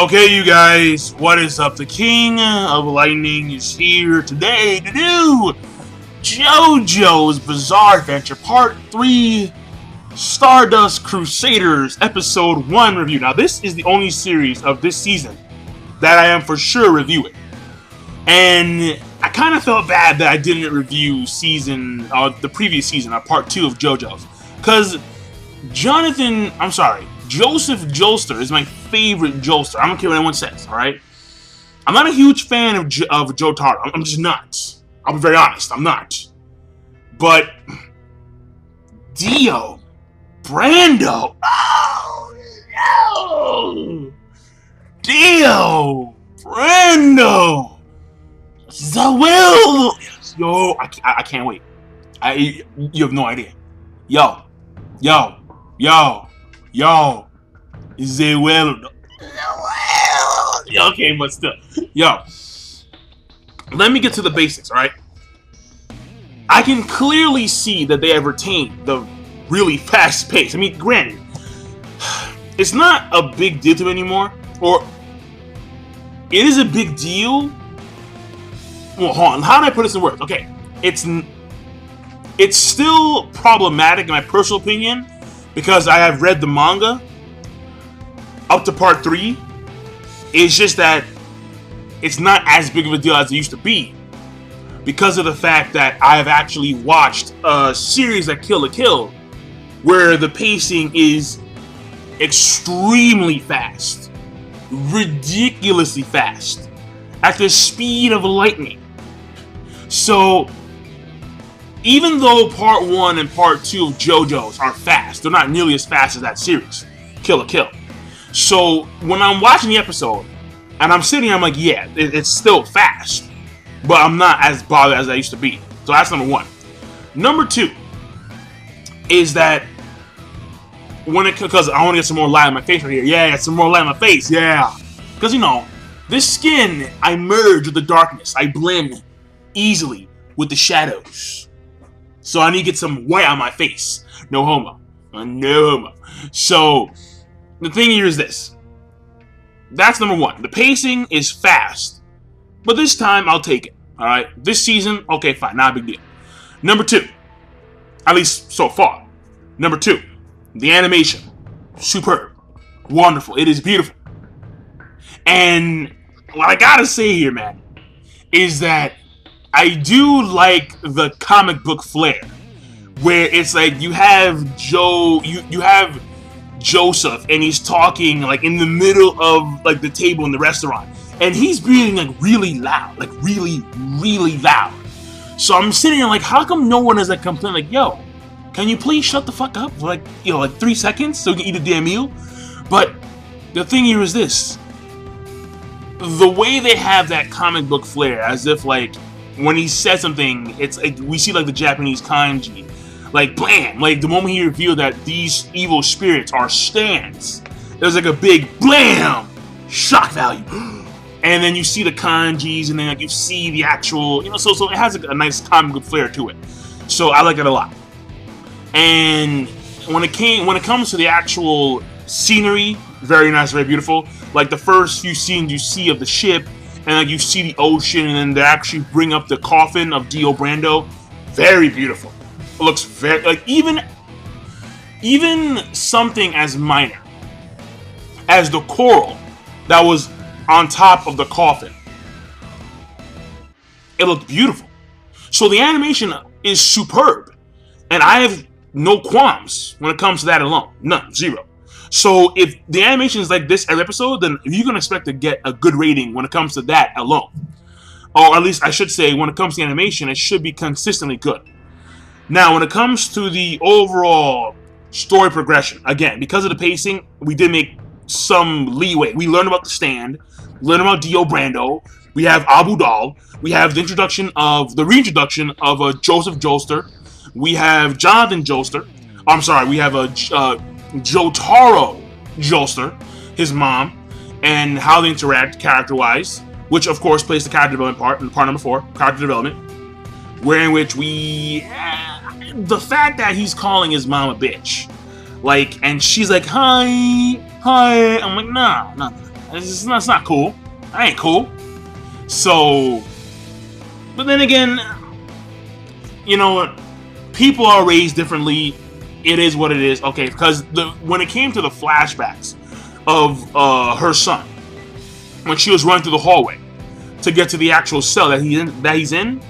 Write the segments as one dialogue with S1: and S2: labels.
S1: Okay, you guys, what is up? The King of Lightning is here today to do JoJo's Bizarre Adventure Part 3 Stardust Crusaders Episode 1 review. Now, this is the only series of this season that I am for sure reviewing. And I kind of felt bad that I didn't review the previous season, Part 2 of JoJo's. Because Joseph Joestar is my favorite Joestar. I don't care what anyone says, alright? I'm not a huge fan of Jotaro. I'm just not. I'll be very honest, I'm not. But Brando. Oh no! Brando. The will. Yo, I can't wait. You have no idea. Yo. The will. Okay, but still. Yo. Let me get to the basics, alright? I can clearly see that they have retained the really fast pace. I mean, granted, it's not a big deal to me anymore. Or, it is a big deal. Well, hold on. How do I put this in words? Okay. It's still problematic in my personal opinion because I have read the manga up to Part 3. It's just that it's not as big of a deal as it used to be because of the fact that I have actually watched a series like Kill la Kill where the pacing is extremely fast, ridiculously fast, at the speed of lightning. So, even though Part 1 and Part 2 of JoJo's are fast, they're not nearly as fast as that series, Kill la Kill. So, when I'm watching the episode, and I'm sitting here, I'm like, yeah, it's still fast, but I'm not as bothered as I used to be. So that's number one. Number two is that because I want to get some more light on my face right here. Yeah, some more light on my face. Yeah. Because, this skin, I merge with the darkness. I blend easily with the shadows. So I need to get some white on my face. No homo. No homo. So, the thing here is this. That's number one. The pacing is fast. But this time, I'll take it. Alright? This season, okay, fine. Not a big deal. Number two. At least so far. Number two. The animation. Superb. Wonderful. It is beautiful. And what I gotta say here, man, is that I do like the comic book flair. Where it's like you have you have Joseph, and he's talking like in the middle of like the table in the restaurant, and he's breathing like really loud, like really loud. So I'm sitting there like, how come no one has like complained like, yo, can you please shut the fuck up for like 3 seconds so we can eat a damn meal? But the thing here is this: the way they have that comic book flair, as if like when he says something, it's like we see like the Japanese kanji. Like, blam! Like, the moment he revealed that these evil spirits are stands, there's like a big blam! Shock value. And then you see the kanjis, and then like you see the actual, so it has a nice comic book flair to it. So I like it a lot. And when it comes to the actual scenery, very nice, very beautiful. Like the first few scenes you see of the ship, and like you see the ocean, and then they actually bring up the coffin of Dio Brando. Very beautiful. It looks very, like, even something as minor as the coral that was on top of the coffin. It looked beautiful. So the animation is superb. And I have no qualms when it comes to that alone. None. Zero. So if the animation is like this every episode, then you're going to expect to get a good rating when it comes to that alone. Or at least I should say, when it comes to animation, it should be consistently good. Now, when it comes to the overall story progression, again, because of the pacing, we did make some leeway. We learned about the stand, learned about Dio Brando, we have Abu Dal, we have the reintroduction of Joseph Joestar, we have Jonathan Joestar, we have Jotaro Joestar, his mom, and how they interact character-wise, which of course plays the character development part, in part number 4, character development, wherein which the fact that he's calling his mom a bitch, like, and she's like, hi, I'm like, nah. That's not cool. That ain't cool. So, but then again, you know what? People are raised differently. It is what it is. Okay, because when it came to the flashbacks of her son, when she was running through the hallway to get to the actual cell that he's in,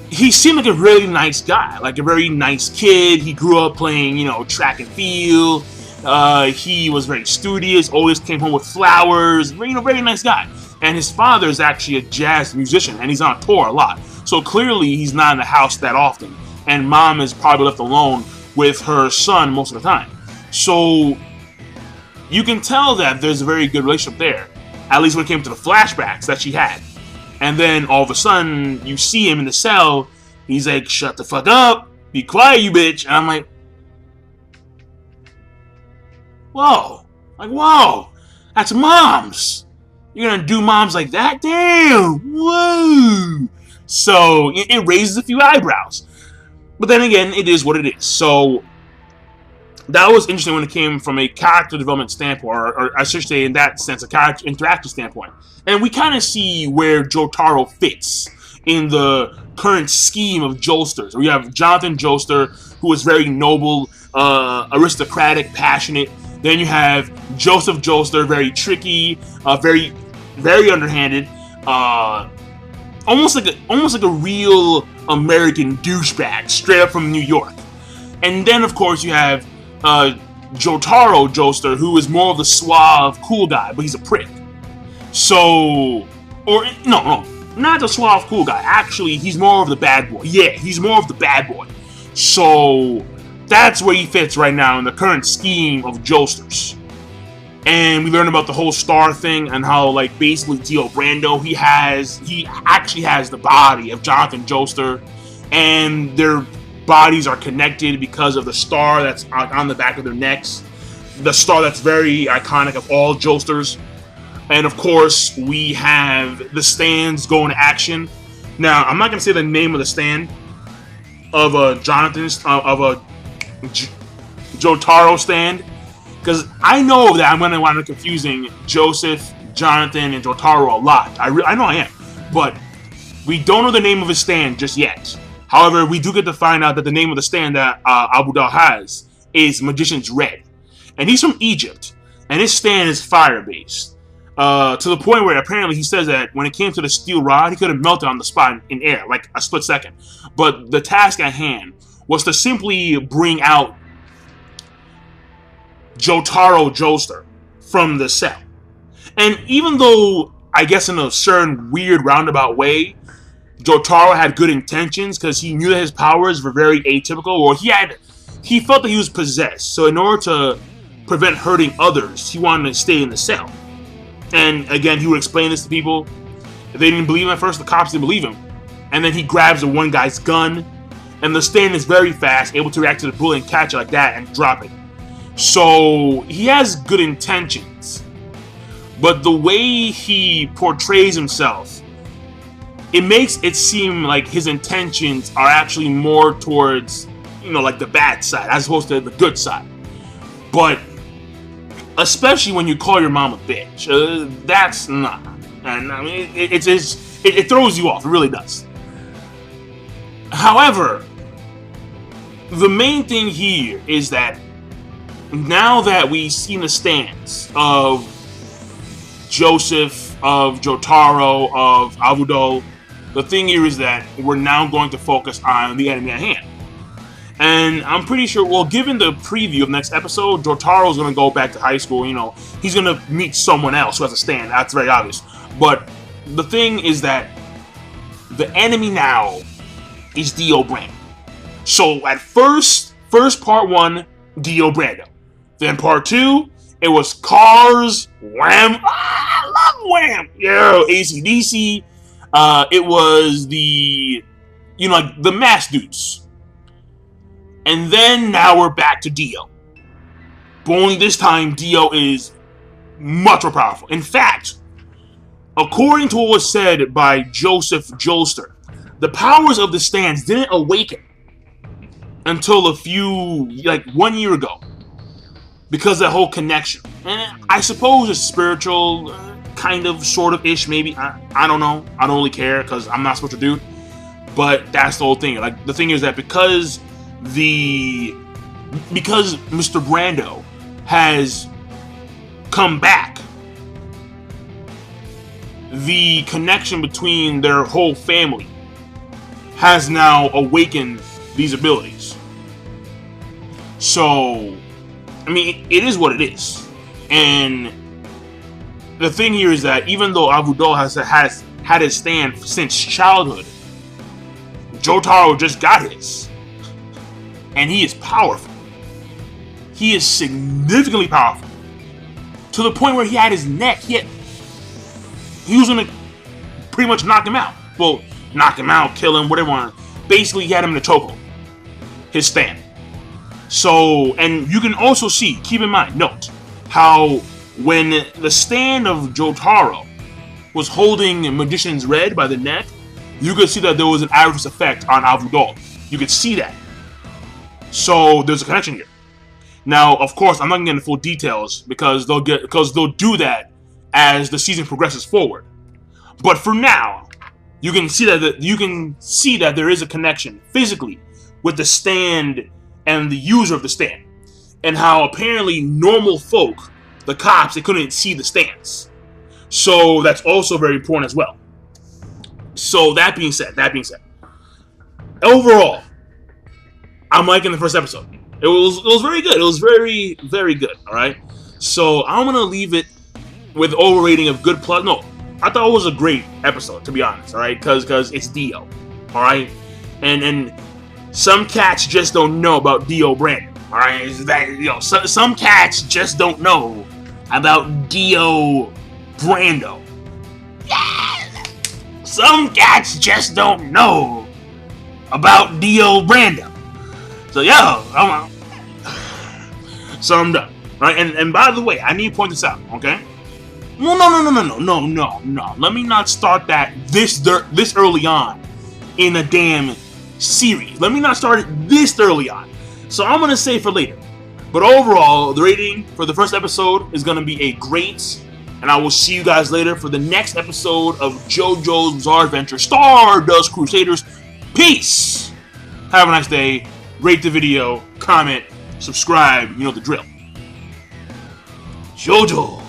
S1: he seemed like a really nice guy, like a very nice kid. He grew up playing, you know, track and field. He was very studious, always came home with flowers, you know, very nice guy. And his father is actually a jazz musician, and he's on tour a lot. So clearly he's not in the house that often. And mom is probably left alone with her son most of the time. So you can tell that there's a very good relationship there, at least when it came to the flashbacks that she had. And then all of a sudden, you see him in the cell. He's like, shut the fuck up. Be quiet, you bitch. And I'm like, whoa. Like, whoa. That's moms. You're gonna do moms like that? Damn. Whoa. So, it raises a few eyebrows. But then again, it is what it is. So, that was interesting when it came from a character development standpoint, or I should say in that sense, a character interactive standpoint. And we kind of see where Jotaro fits in the current scheme of Joesters. We have Jonathan Joestar, who is very noble, aristocratic, passionate. Then you have Joseph Joestar, very tricky, very, very underhanded, almost like a real American douchebag, straight up from New York. And then, of course, you have Jotaro Joestar, who is more of the suave, cool guy, but he's a prick. So, or no, not the suave, cool guy. Actually, he's more of the bad boy. Yeah, he's more of the bad boy. So, that's where he fits right now in the current scheme of Joesters. And we learned about the whole star thing and how, like, basically Brando, he actually has the body of Jonathan Joestar, and their bodies are connected because of the star that's on the back of their necks. The star that's very iconic of all Joesters. And of course, we have the stands go into action. Now, I'm not going to say the name of the stand of a Jotaro stand, because I know that I'm going to wind up confusing Joseph, Jonathan, and Jotaro a lot. I know I am. But we don't know the name of his stand just yet. However, we do get to find out that the name of the stand that Abudal has is Magician's Red. And he's from Egypt. And his stand is fire-based. To the point where apparently he says that when it came to the steel rod, he could have melted on the spot in air, like a split second. But the task at hand was to simply bring out Jotaro Joestar from the cell. And even though, I guess in a certain weird roundabout way, Jotaro had good intentions because he knew that his powers were very atypical, or he felt that he was possessed. So in order to prevent hurting others, he wanted to stay in the cell. And again, he would explain this to people. If they didn't believe him at first, the cops didn't believe him. And then he grabs the one guy's gun, and the stand is very fast, able to react to the bullet and catch it like that and drop it. So he has good intentions. But the way he portrays himself, it makes it seem like his intentions are actually more towards, you know, like the bad side, as opposed to the good side. But especially when you call your mom a bitch, that's not. And I mean, it throws you off. It really does. However, the main thing here is that now that we've seen the stance of Joseph, of Jotaro, of Abudal, the thing here is that we're now going to focus on the enemy at hand. And I'm pretty sure, well, given the preview of next episode, Jotaro's going to go back to high school. You know, he's going to meet someone else who has a stand. That's very obvious. But the thing is that the enemy now is Dio Brando. So at first part one, Dio Brando. Then part two, it was Cars, Wham. I love Wham. Yo, AC/DC. It was the, you know, like the mass dudes. And then now we're back to Dio. But only this time, Dio is much more powerful. In fact, according to what was said by Joseph Joestar, the powers of the stands didn't awaken until like 1 year ago. because that whole connection. And I suppose it's spiritual, kind of, sort of ish, maybe. I don't know. I don't really care because I'm not supposed to do it. But that's the whole thing. Like, the thing is that because Mr. Brando has come back, the connection between their whole family has now awakened these abilities. So, I mean, it is what it is. And the thing here is that even though Avudol has had his stand since childhood, Jotaro just got his. And he is powerful. He is significantly powerful. To the point where he had his neck, he was gonna pretty much knock him out. Well, knock him out, kill him, whatever. Basically, he had him in a chokehold. His stand. So, and you can also see, keep in mind, note, how when the stand of Jotaro was holding Magician's Red by the neck, you could see that there was an adverse effect on Avudol. You could see that. So, there's a connection here. Now, of course, I'm not going to get into full details because they'll do that as the season progresses forward. But for now, you can see that there is a connection physically with the stand and the user of the stand, and how apparently normal folk, the cops, they couldn't see the stands. So that's also very important as well. So that being said, overall, I'm liking the first episode. It was very good. It was very, very good. All right. So I'm gonna leave it with overrating of good plus. No, I thought it was a great episode, to be honest. All right, because it's Dio. All right, and some cats just don't know about Dio Brando. All right, some cats just don't know about Dio Brando. Yeah! Some cats just don't know about Dio Brando. So so I'm done. Right? And by the way, I need to point this out, okay? No. Let me not start that this early on in a damn series. Let me not start it this early on. So I'm gonna say for later. But overall, the rating for the first episode is gonna be a great, and I will see you guys later for the next episode of JoJo's Bizarre Adventure Stardust Crusaders. Peace! Have a nice day. Rate the video, comment, subscribe, you know the drill. JoJo!